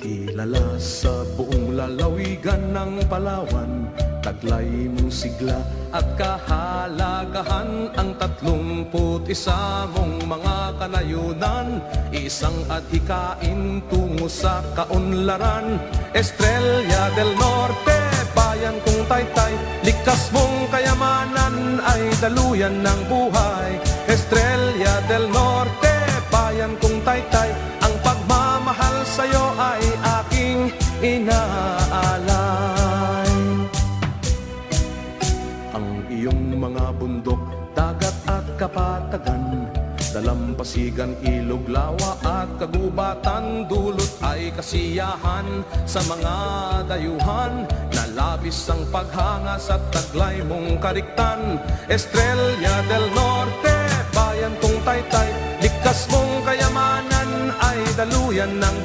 Kilala sa buong lalawigan ng Palawan, taglay mong sigla at kahalagahan ang 31 mong mga kanayunan, isang adhikain tungo sa kaunlaran. Estrella del Norte, bayan kong taytay, likas mong kayamanan ay daluyan ng buhay. Estrella del Norte, bayan kong taytay, ang pagmamahal sa'yo ay aking inaalay. Ang iyong mga bundok, dagat at kapatagan, dalampasigan, ilog, lawa at kagubatan, dulot ay kasiyahan sa mga dayuhan, na labis ang paghanga sa taglay mong kariktan. Estrella del Norte, bayan kong taytay, likas mong kayamanan ay daluyan ng